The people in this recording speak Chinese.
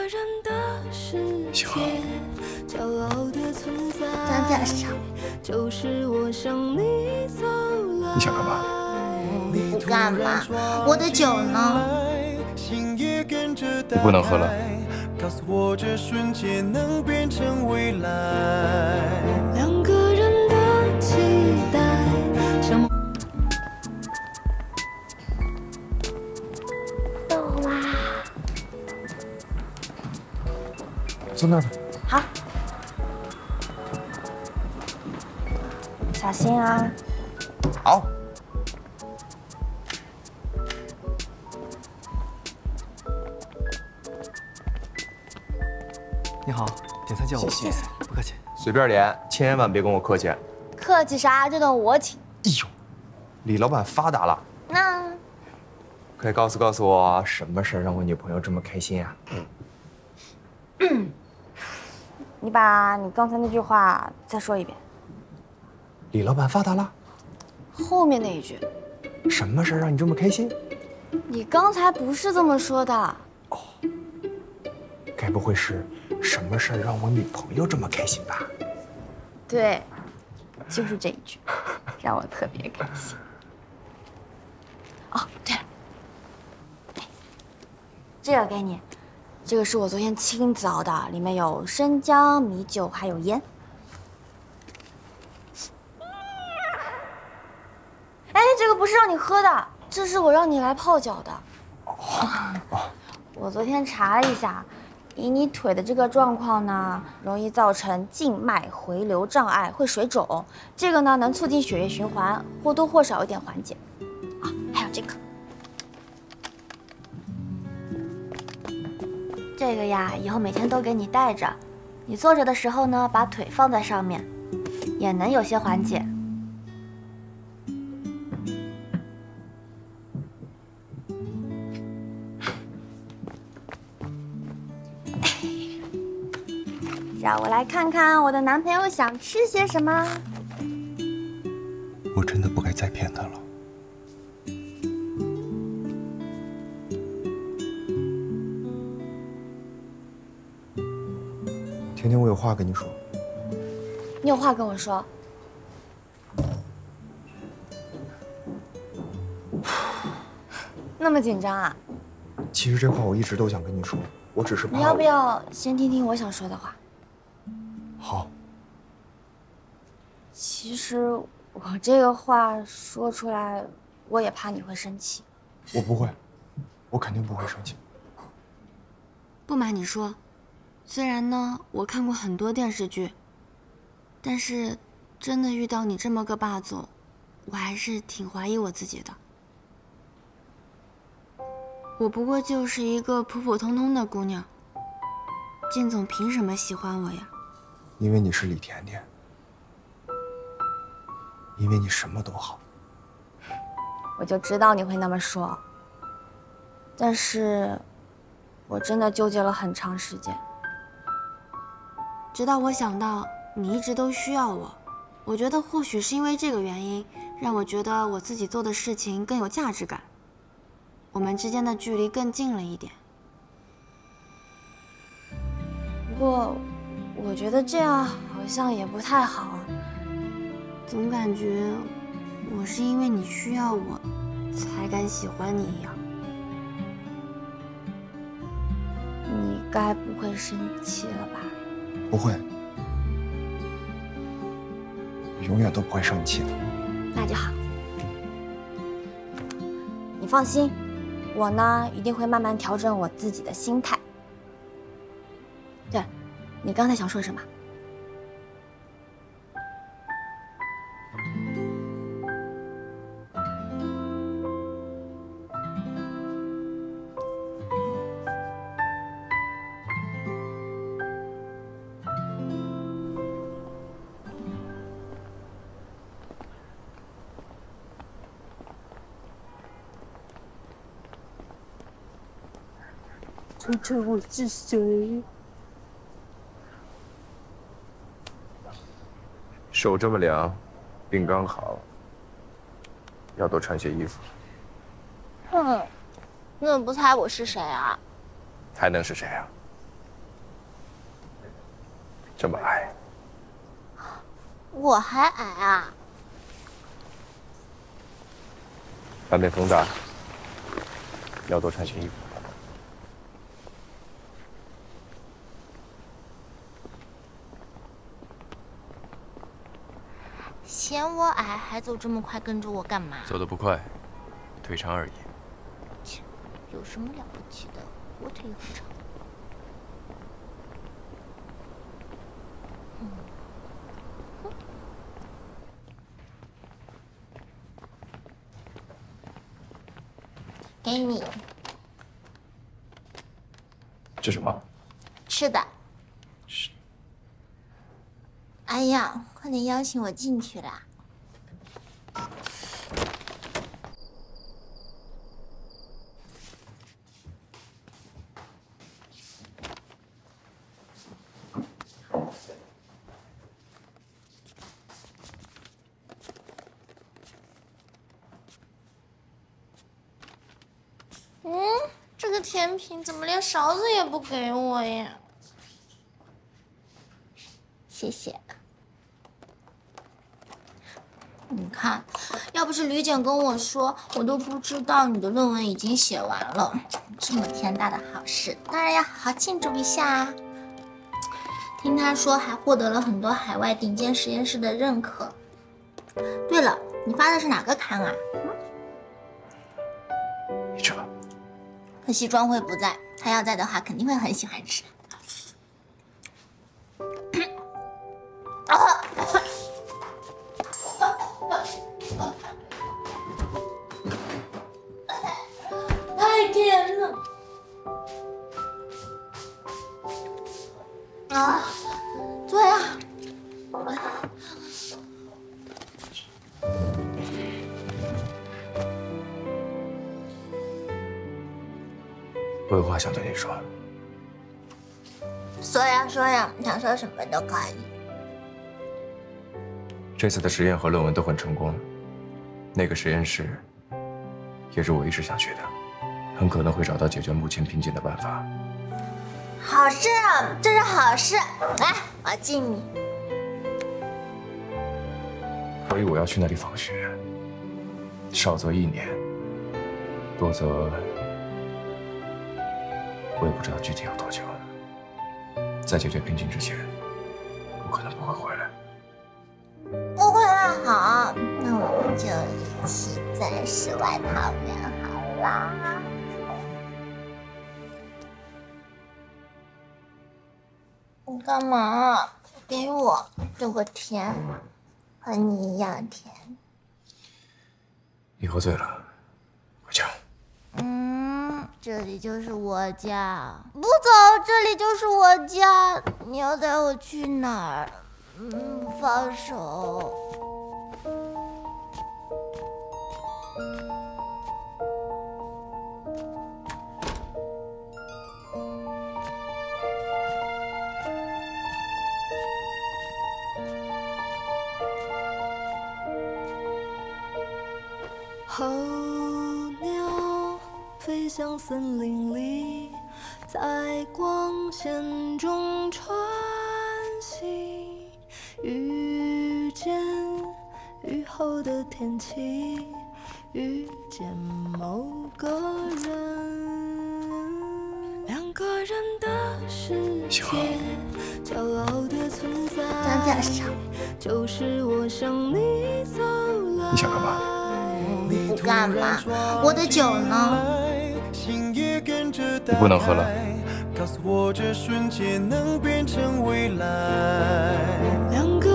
行。咱点上。你想干嘛？不干嘛，我的酒呢？你不能喝了。告诉我这瞬间能变成未来。两个人的期待。到啦。坐那儿吧。好。小心啊。好。你好，点餐叫我。谢谢。不客气。随便点，千万别跟我客气。客气啥？这顿我请。哎呦，李老板发达了。那可以告诉我，什么事儿让我女朋友这么开心啊？你把你刚才那句话再说一遍。李老板发达了。后面那一句。什么事儿让你这么开心？你刚才不是这么说的。哦，该不会是什么事儿让我女朋友这么开心吧？对，就是这一句，让我特别开心。哦，对了，这个给你，这个是我昨天亲自熬的，里面有生姜、米酒还有盐。哎，这个不是让你喝的，这是我让你来泡脚的。我昨天查了一下，以你腿的这个状况呢，容易造成静脉回流障碍，会水肿。这个呢，能促进血液循环，或多或少有点缓解。啊，还有这个，这个呀，以后每天都给你带着。你坐着的时候呢，把腿放在上面，也能有些缓解。让我来看看我的男朋友想吃些什么。我真的不该再骗他了。婷婷，我有话跟你说。你有话跟我说。那么紧张啊？其实这话我一直都想跟你说，我只是怕。你要不要先听听我想说的话？好。其实我这个话说出来，我也怕你会生气。我不会，我肯定不会生气。不瞒你说，虽然呢我看过很多电视剧，但是真的遇到你这么个霸总，我还是挺怀疑我自己的。我不过就是一个普普通通的姑娘，靳总凭什么喜欢我呀？因为你是李甜甜，因为你什么都好。我就知道你会那么说，但是我真的纠结了很长时间，直到我想到你一直都需要我，我觉得或许是因为这个原因，让我觉得我自己做的事情更有价值感，我们之间的距离更近了一点。不过我觉得这样好像也不太好，总感觉我是因为你需要我才敢喜欢你一样。你该不会生气了吧？不会，我永远都不会生气的。那就好，你放心，我呢一定会慢慢调整我自己的心态。对，你刚才想说什么？晨晨，我是谁？手这么凉，病刚好，要多穿些衣服。你怎么不猜我是谁啊？还能是谁啊？这么矮。我还矮啊？外面风大，要多穿些衣服。嫌我矮还走这么快跟着我干嘛？走得不快，腿长而已。切，有什么了不起的？我腿很长。给你这什么？吃的。哎呀，快点邀请我进去啦！这个甜品怎么连勺子也不给我呀？谢谢。你看，要不是吕简跟我说，我都不知道你的论文已经写完了。这么天大的好事，当然要好好庆祝一下啊！听他说，还获得了很多海外顶尖实验室的认可。对了，你发的是哪个刊啊？你吃吧。可惜庄辉不在，他要在的话，肯定会很喜欢吃。太甜了啊！对啊。我有话想对你说。说呀说呀，你想说什么都可以。这次的实验和论文都很成功，那个实验室也是我一直想去的，很可能会找到解决目前瓶颈的办法。好事啊，这是好事！来，我敬你。所以我要去那里访学，少则1年，多则我也不知道具体要多久。在解决瓶颈之前，我可能不会回来。不回来好，那我们就一起在室外桃源好啦。你干嘛？给我这个甜，和你一样甜。你喝醉了，回家。这里就是我家。不走，这里就是我家。你要带我去哪儿？放手。候鸟飞向森林里，在光线中穿行，遇见雨后的天气，遇见某个人，两个人的世界，骄傲的存在，就是我向你走来。你想干嘛？不干嘛？我的酒呢？你不能喝了。告诉我这瞬间能变成未来。两个